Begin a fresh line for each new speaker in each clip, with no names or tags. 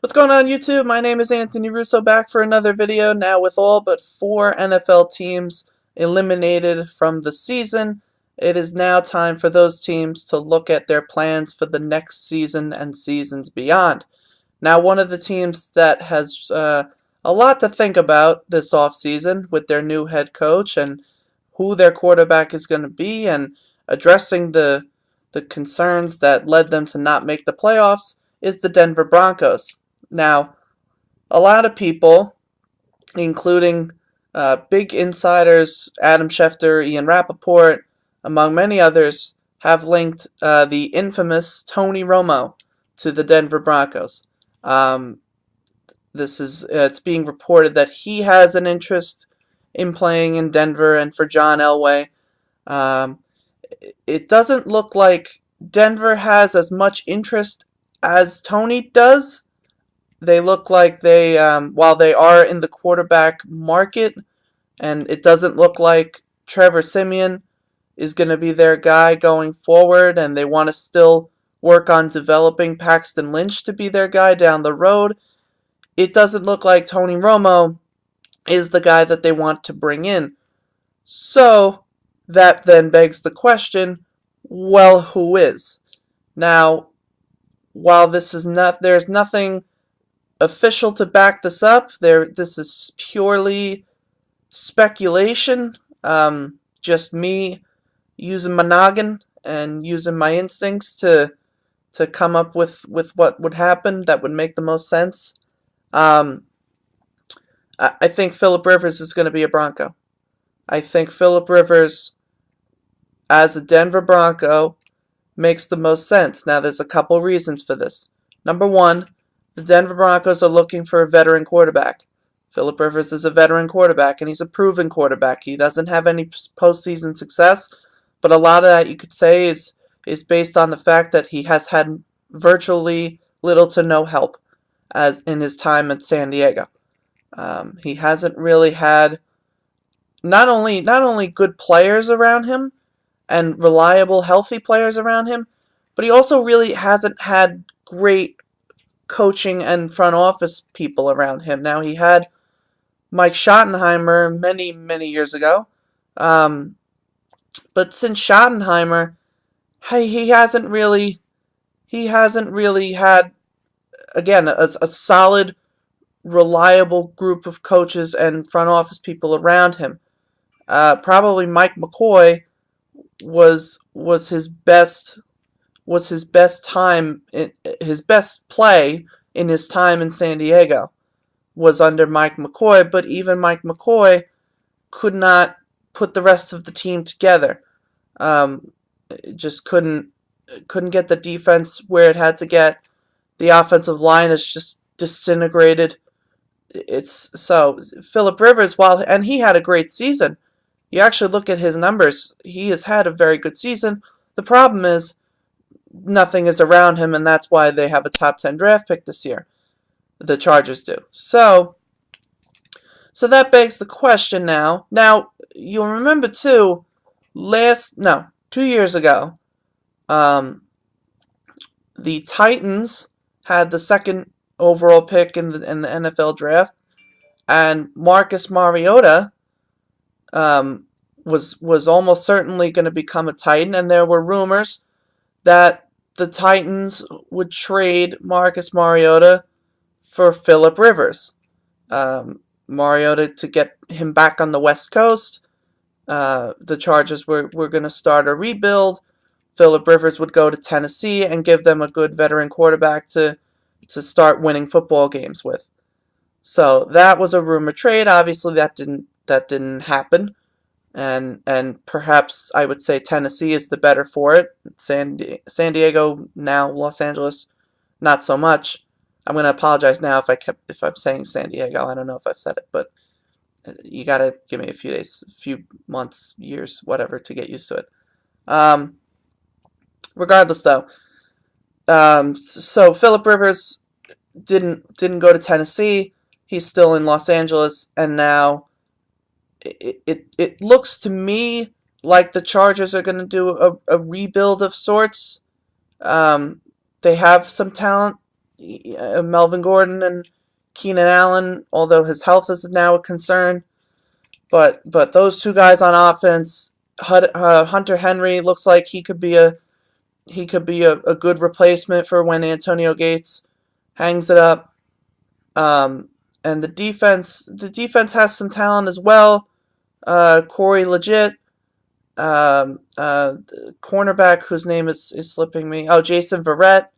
What's going on, YouTube? My name is Anthony Russo, back for another video, now with all but 4 NFL teams eliminated from the season. It is now time for those teams to look at their plans for the next season and seasons beyond. Now, one of the teams that has a lot to think about this offseason with their new head coach and who their quarterback is going to be and addressing the concerns that led them to not make the playoffs is the Denver Broncos. Now, a lot of people, including big insiders Adam Schefter, Ian Rappaport, among many others, have linked the infamous Tony Romo to the Denver Broncos. Um, it's being reported that he has an interest in playing in Denver, and for John Elway, um, it doesn't look like Denver has as much interest as Tony does. They look like while they are in the quarterback market, and it doesn't look like Trevor Siemian is going to be their guy going forward, and they want to still work on developing Paxton Lynch to be their guy down the road. It doesn't look like Tony Romo is the guy that they want to bring in. So that then begs the question, well, who is? Now, while there's nothing official to back this up. This is purely speculation. Just me using my noggin and using my instincts to come up with what would happen that would make the most sense. I think Phillip Rivers is going to be a Bronco. I think Phillip Rivers, as a Denver Bronco, makes the most sense. Now, there's a couple reasons for this. Number one, the Denver Broncos are looking for a veteran quarterback. Phillip Rivers is a veteran quarterback, and he's a proven quarterback. He doesn't have any postseason success, but a lot of that, you could say, is based on the fact that he has had virtually little to no help as in his time at San Diego. He hasn't really had not only good players around him and reliable, healthy players around him, but he also really hasn't had great coaching and front office people around him. Now, he had Mike Schottenheimer many years ago, but since Schottenheimer, he hasn't really had, again, a solid, reliable group of coaches and front office people around him. Probably Mike McCoy was his best time, his best play in his time in San Diego was under Mike McCoy, but even Mike McCoy could not put the rest of the team together. Just couldn't get the defense where it had to get. The offensive line is just disintegrated. It's so Phillip Rivers, and he had a great season. You actually look at his numbers, he has had a very good season. The problem is nothing is around him, and that's why they have a top 10 draft pick this year. The Chargers do. So that begs the question now. Now, you'll remember too, 2 years ago, the Titans had the second overall pick in the NFL draft, and Marcus Mariota was almost certainly going to become a Titan, and there were rumors that the Titans would trade Marcus Mariota for Phillip Rivers. Mariota to get him back on the West Coast. The Chargers were going to start a rebuild. Phillip Rivers would go to Tennessee and give them a good veteran quarterback to start winning football games with. So that was a rumor trade. Obviously, that didn't happen. And perhaps I would say Tennessee is the better for it. San Diego, now Los Angeles, not so much. I'm going to apologize now if I'm saying San Diego. I don't know if I've said it, but you got to give me a few days, a few months, years, whatever, to get used to it. Regardless, though, so Phillip Rivers didn't go to Tennessee. He's still in Los Angeles, and now it looks to me like the Chargers are going to do a rebuild of sorts. They have some talent Melvin Gordon and Keenan Allen, although his health is now a concern. But those two guys on offense, Hunter Henry looks like he could be a good replacement for when Antonio Gates hangs it up. And the defense has some talent as well. Corey Legit, cornerback whose name is slipping me. Oh, Jason Verrett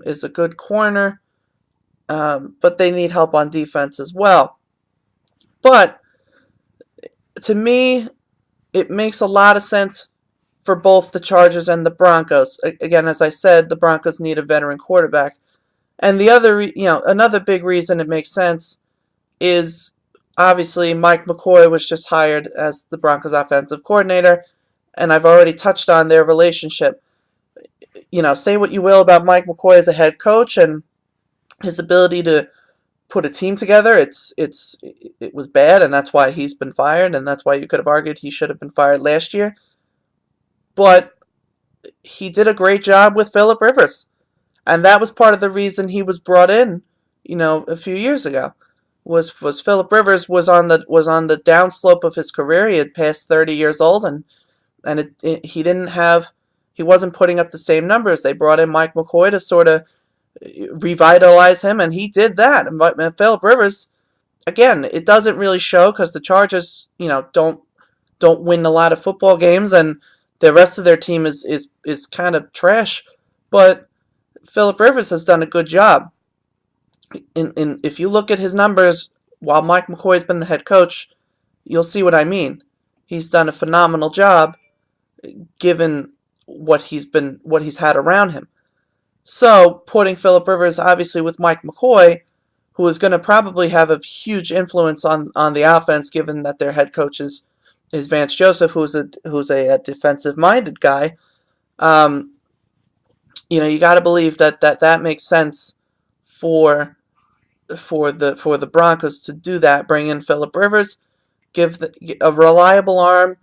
is a good corner, but they need help on defense as well. But to me, it makes a lot of sense for both the Chargers and the Broncos. Again, as I said, the Broncos need a veteran quarterback. And the other, another big reason it makes sense is obviously Mike McCoy was just hired as the Broncos offensive coordinator, and I've already touched on their relationship. Say what you will about Mike McCoy as a head coach and his ability to put a team together. It was bad, and that's why he's been fired, and that's why you could have argued he should have been fired last year. But he did a great job with Phillip Rivers. And that was part of the reason he was brought in, a few years ago. Was Phillip Rivers was on the downslope of his career. He had passed 30 years old, and he wasn't putting up the same numbers. They brought in Mike McCoy to sort of revitalize him, and he did that. And Phillip Rivers, again, it doesn't really show because the Chargers, don't win a lot of football games, and the rest of their team is kind of trash. But Phillip Rivers has done a good job. If you look at his numbers while Mike McCoy's been the head coach, you'll see what I mean. He's done a phenomenal job given what he's had around him. So putting Phillip Rivers obviously with Mike McCoy, who is going to probably have a huge influence on the offense, given that their head coach is Vance Joseph, who's a defensive minded guy. You got to believe that makes sense for the Broncos to do that. Bring in Phillip Rivers, give a reliable arm.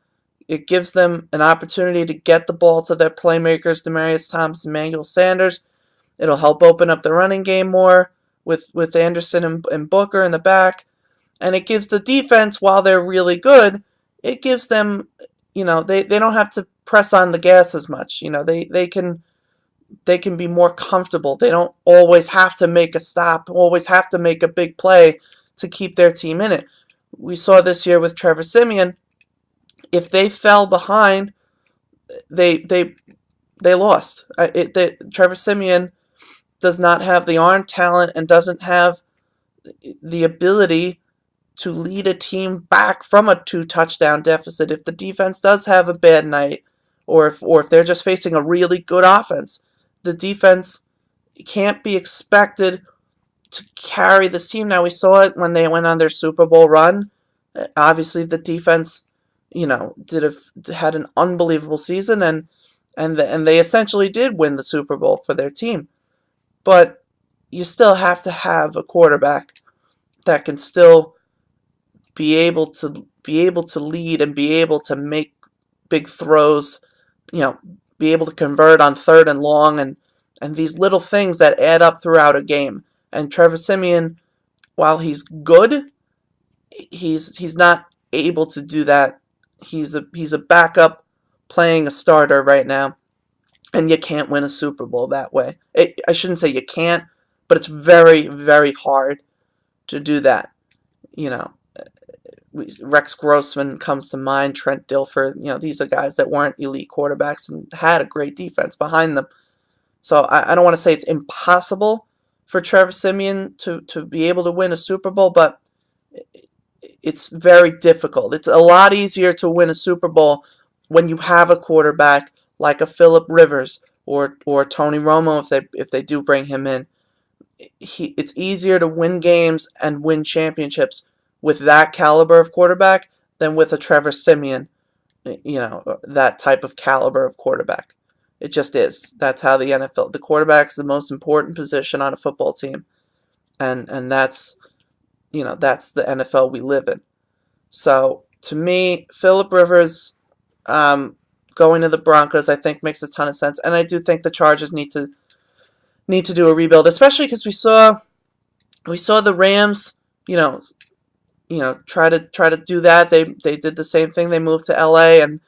It gives them an opportunity to get the ball to their playmakers, Demaryius Thomas, Emmanuel Sanders. It'll help open up the running game more with Anderson and Booker in the back, and it gives the defense, while they're really good, it gives them, they don't have to press on the gas as much. They can be more comfortable. They don't always have to make a stop, always have to make a big play to keep their team in it. We saw this year with Trevor Siemian. If they fell behind, they lost. Trevor Siemian does not have the arm talent and doesn't have the ability to lead a team back from a 2-touchdown deficit if the defense does have a bad night, or if they're just facing a really good offense. The defense can't be expected to carry this team. Now, we saw it when they went on their Super Bowl run. Obviously, the defense, had an unbelievable season, and they essentially did win the Super Bowl for their team. But you still have to have a quarterback that can still be able to lead and be able to make big throws, be able to convert on 3rd and long, and these little things that add up throughout a game. And Trevor Siemian, while he's good, he's not able to do that. He's a backup playing a starter right now, and you can't win a Super Bowl that way. I shouldn't say you can't, but it's very, very hard to do that. Rex Grossman comes to mind, Trent Dilfer. These are guys that weren't elite quarterbacks and had a great defense behind them. So I don't want to say it's impossible for Trevor Siemian to be able to win a Super Bowl, but it's very difficult. It's a lot easier to win a Super Bowl when you have a quarterback like a Phillip Rivers or Tony Romo if they do bring him in. It's easier to win games and win championships with that caliber of quarterback than with a Trevor Siemian, that type of caliber of quarterback. It just is. That's how the NFL, the quarterback is the most important position on a football team. And that's the NFL we live in. So to me, Phillip Rivers going to the Broncos, I think, makes a ton of sense. And I do think the Chargers need to need to do a rebuild, especially because we saw the Rams, try to do that. They did the same thing. They moved to LA, and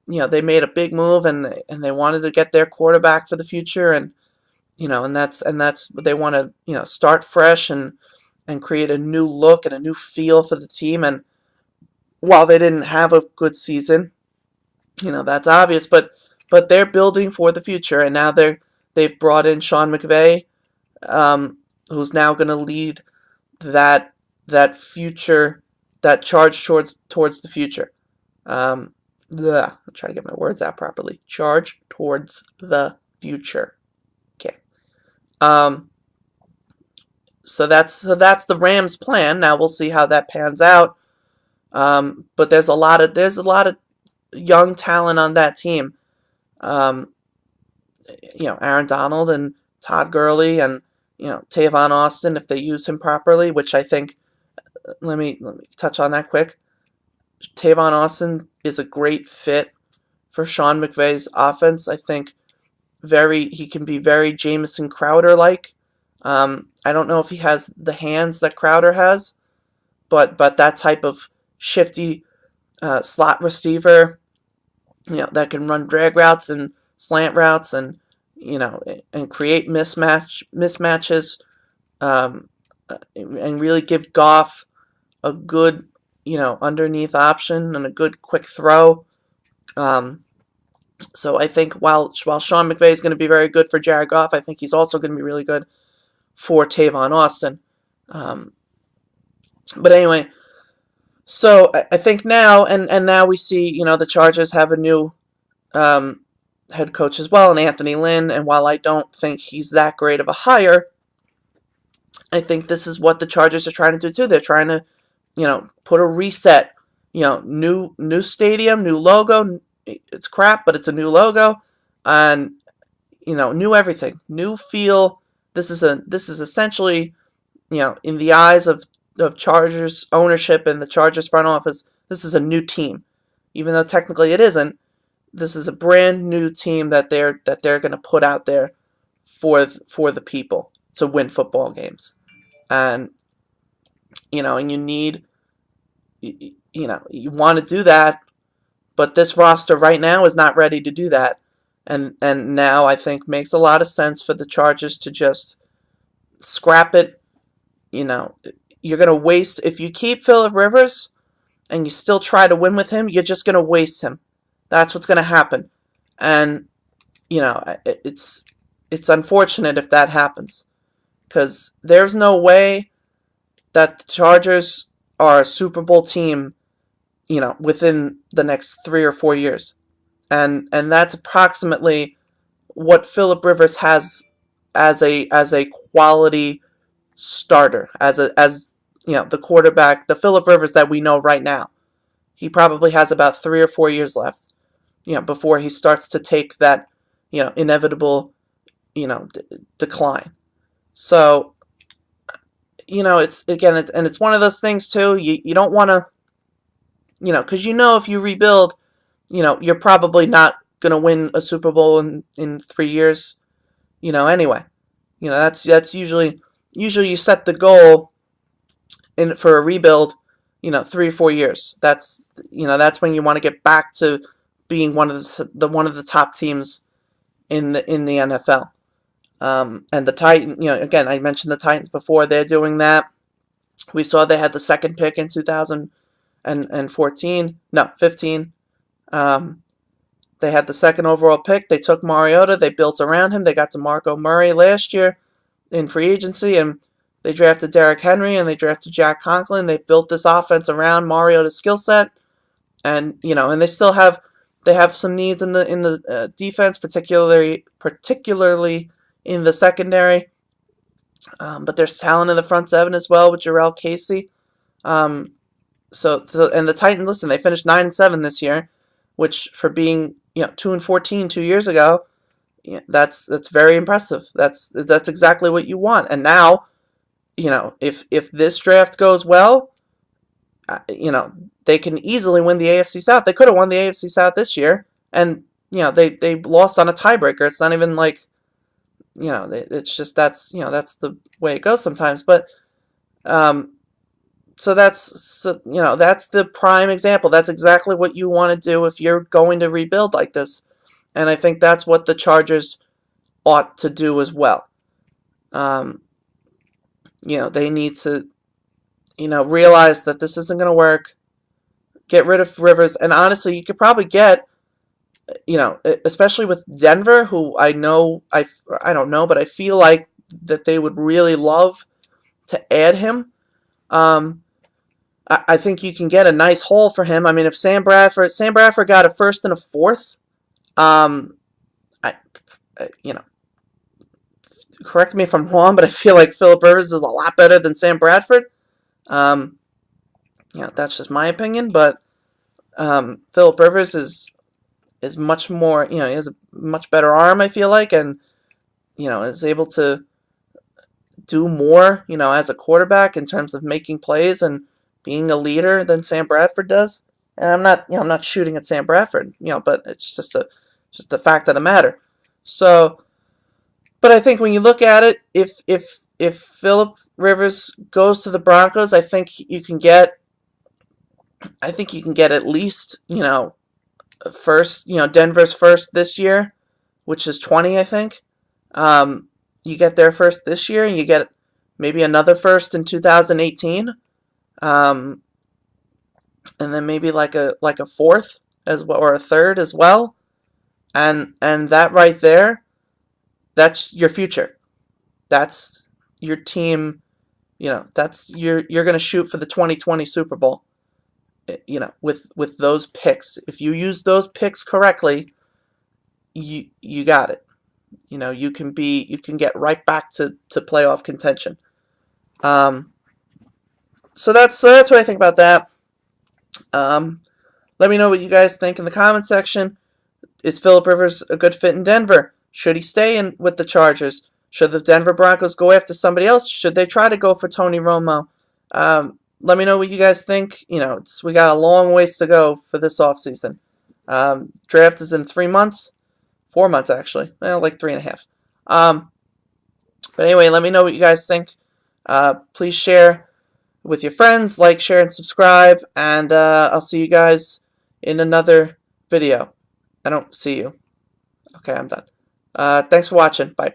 they made a big move, and they wanted to get their quarterback for the future, and that's what they want to start fresh and create a new look and a new feel for the team. And while they didn't have a good season, that's obvious, but they're building for the future, and now they've brought in Sean McVay, who's now going to lead that future, that charge towards the future. I'll try to get my words out properly. Charge towards the future. Okay. So that's the Rams' plan. Now we'll see how that pans out. But there's a lot of young talent on that team. Aaron Donald and Todd Gurley and Tavon Austin, if they use him properly, which I think. Let me touch on that quick. Tavon Austin is a great fit for Sean McVay's offense. I think he can be very Jamison Crowder-like. I don't know if he has the hands that Crowder has, but that type of shifty slot receiver, that can run drag routes and slant routes and create mismatches, and really give Goff a good underneath option and a good quick throw. So I think while Sean McVay is going to be very good for Jared Goff, I think he's also going to be really good for Tavon Austin. But anyway, so I think now, and now we see, the Chargers have a new head coach as well, and Anthony Lynn, and while I don't think he's that great of a hire, I think this is what the Chargers are trying to do too. They're trying to, put a reset, new stadium, new logo. It's crap, but it's a new logo, and new everything, new feel. This is essentially, in the eyes of Chargers ownership and the Chargers front office, this is a new team, even though technically it isn't. This is a brand new team that they're going to put out there for the people to win football games, and and you need, you want to do that, but this roster right now is not ready to do that, and now I think makes a lot of sense for the Chargers to just scrap it. You're going to waste, if you keep Phillip Rivers and you still try to win with him, you're just going to waste him. That's what's going to happen. And, it's unfortunate if that happens, because there's no way that the Chargers are a Super Bowl team, within the next 3 or 4 years. And that's approximately what Phillip Rivers has as a quality starter, as the quarterback, the Phillip Rivers that we know right now. He probably has about 3 or 4 years left, before he starts to take that, inevitable, decline. So, it's one of those things too. You don't want to, because if you rebuild, you're probably not going to win a Super Bowl in 3 years, anyway. That's usually you set the goal for a rebuild, 3 or 4 years. That's when you want to get back to being one of the top teams in the NFL. And the Titans, again, I mentioned the Titans before. They're doing that. We saw they had the second pick in 2014. No, 15. They had the second overall pick. They took Mariota. They built around him. They got DeMarco Murray last year in free agency, and they drafted Derrick Henry, and they drafted Jack Conklin. They built this offense around Mariota's skill set, and and they have some needs in the defense, particularly in the secondary. But there's talent in the front seven as well with Jarrell Casey. And the Titans, listen, they finished 9-7 this year, which for being 2-14 2 years ago, that's very impressive. That's exactly what you want. And now, if this draft goes well, they can easily win the AFC South. They could have won the AFC South this year, and they lost on a tiebreaker. It's not even like it's just that's the way it goes sometimes. But so that's that's the prime example. That's exactly what you want to do if you're going to rebuild like this, and I think that's what the Chargers ought to do as well. They need to realize that this isn't going to work. Get rid of Rivers, and honestly, you could probably get, especially with Denver, who I don't know, but I feel like that they would really love to add him. I think you can get a nice haul for him. I mean, if Sam Bradford got a first and a fourth, um, I, correct me if I'm wrong, but I feel like Philip Rivers is a lot better than Sam Bradford. That's just my opinion, but Philip Rivers is much more, he has a much better arm, I feel like, and is able to do more, as a quarterback in terms of making plays and being a leader than Sam Bradford does. And I'm not shooting at Sam Bradford, but it's just the fact of the matter. So, but I think when you look at it, if Philip Rivers goes to the Broncos, I think you can get at least, first, Denver's first this year, which is 20, I think. You get their first this year, and you get maybe another first in 2018, and then maybe like a fourth as well, or a third as well, and that right there, that's your future. That's your team. That's you're going to shoot for the 2020 Super Bowl. With those picks, if you use those picks correctly, you got it. You can get right back to playoff contention. So that's what I think about that. Let me know what you guys think in the comment section. Is Philip Rivers a good fit in Denver? Should he stay in with the Chargers? Should the Denver Broncos go after somebody else? Should they try to go for Tony Romo? Let me know what you guys think. We got a long ways to go for this offseason. Draft is in 3 months. 4 months, actually. Well, like 3.5. But anyway, let me know what you guys think. Please share with your friends. Like, share, and subscribe. And I'll see you guys in another video. I don't see you. Okay, I'm done. Thanks for watching. Bye.